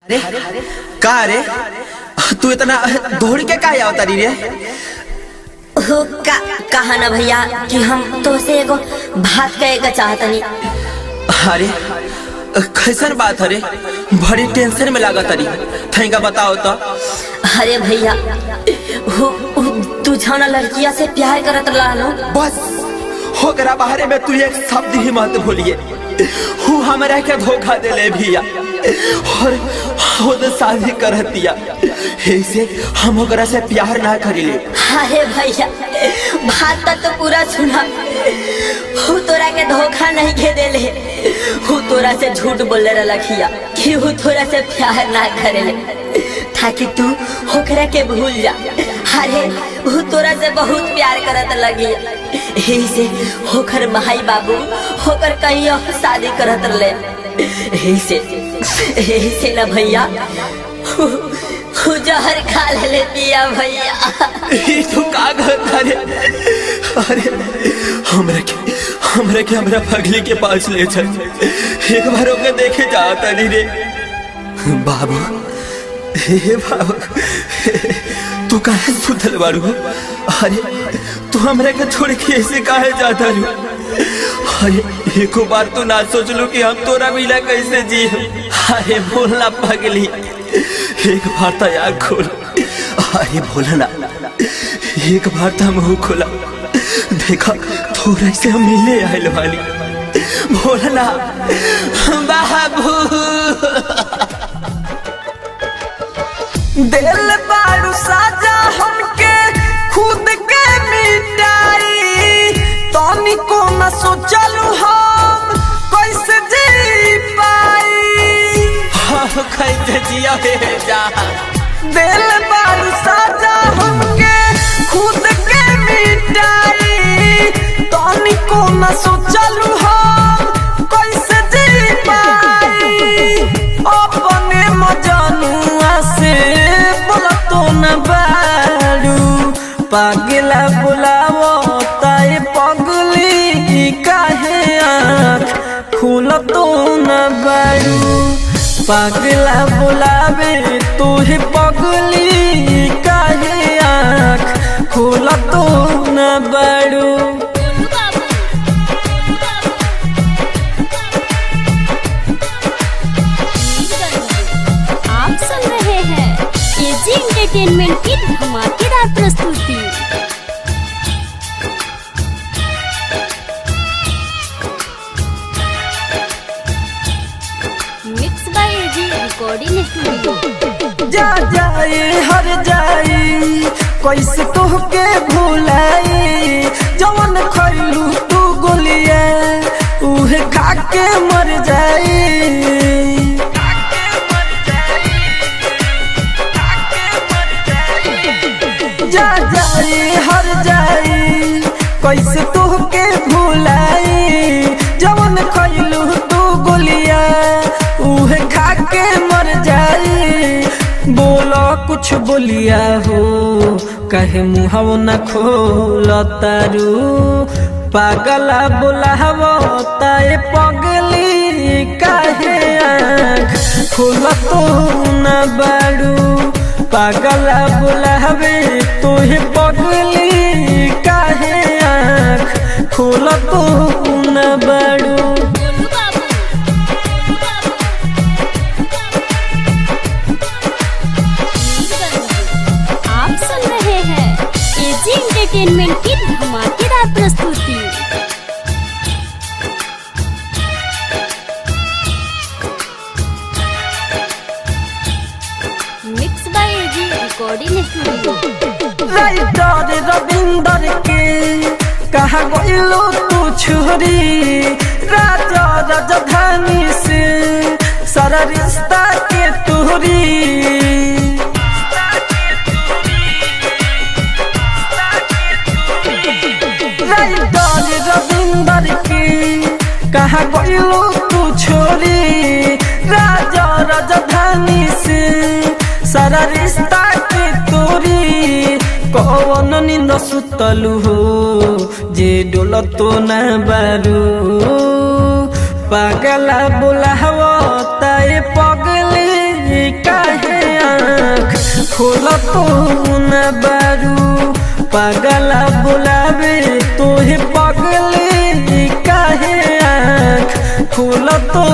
अरे का रे तू इतना दौड़ के का आवता रे? कहा ना भैया कि हम तो से एगो बात कहेगा चाहतनी। अरे कैसन बात है रे? बड़ी टेंशन में लागत री, थैंका बताओ तो। अरे भैया तू जाना लड़किया से प्यार करत रहलो। बस होकरा बाहरे में तू एक शब्द ही मत भूलिए। हूँ हमारा के धोखा दे ले भैया और खुद शादी कर दिया, ऐसे हम ओकरा से प्यार ना करिले। अरे भैया बात तो पूरा सुना। हूँ तोरा के धोखा नहीं के देले, हूँ तोरा से झूठ बोले रखिया कि हूँ तोरा से प्यार ना करेले ताकि तू होकरा के भूल जा। अरे हूँ तोरा से बहुत प्यार करत लगी, ऐसे होकर भाई बाबू होकर कहीं और शादी करत ले। ऐसे ना भैया जहर खा ले पिया भैया। तू का कहता रे? अरे हमरा के हमरा पगली के पास ले चल, एक बार ओके देखे जाता नहीं रे। बाबू हे बाबू तू काहे सुतल बारू? अरे तू हमरा के छोड़ के ऐसे काहे जाता रू? अरे एको बार तो ना सोच लो कि हम तोरा मिला कैसे जी। अरे बोलना पगली, एक बार तो आँख खोल। अरे बोलना एक बार तो मुँह खोला, देखा थोड़ा से हम मिले आयल वाली। बोलना बाबू। दिल बारू साजा हमके खुद के मिटाई, तनी को न सोचलू हम कैसे जी पाई। कैसे जिया जा? दिल बारू साजा हमके खुद के मिटाई, तनी को न सोचलू हम कैसे जी पाई। अपने मजनुआ से बोला तो न बारू, पागला बुलावो ताए पगली काहे आँख खुल तो न बारू। पागला बुलावे तुहे पगली काहे आँख खुल तो न बारू। एंटरटेनमेंट की धमाकेदार प्रस्तुति। Mix by AG recording studio. जा जाए हर जाए कैसे तोहके भुलाई, जवन खैलू तू गोलिया उहे खा के मर जाई। जा जाए हर जाए कैसे तोहके भुलाई, जवन खैलू तू गोलिया उहे खा के मर जाई। बोलो कुछ बोलिया हो कहे मुँह न खोल तारू, पागला बोलावो ताए पगली काहे आँख खोल तो न बारू। पागला बुलावे तुहे पगली काहे आँख खोल तो न बारू। आप सुन रहे हैं एजी एंटरटेनमेंट की धमाकेदार प्रस्तुति। Recording studio. राइटर रविंदर के कहा गइलो तू छोरी, राजा राजधानी से सारा रिश्ता के तोरी। राइटर रविंदर के कहा गइलो तू छोरी, राजा राजधानी से सारा रिश्ता के तोरी। कौन नींद सुतलू हो जे डोल तो न बारू, पागला बुलावो ताए पगली तो न बारू पागला बुलावे तोहे पगले काहे आँख खोल तो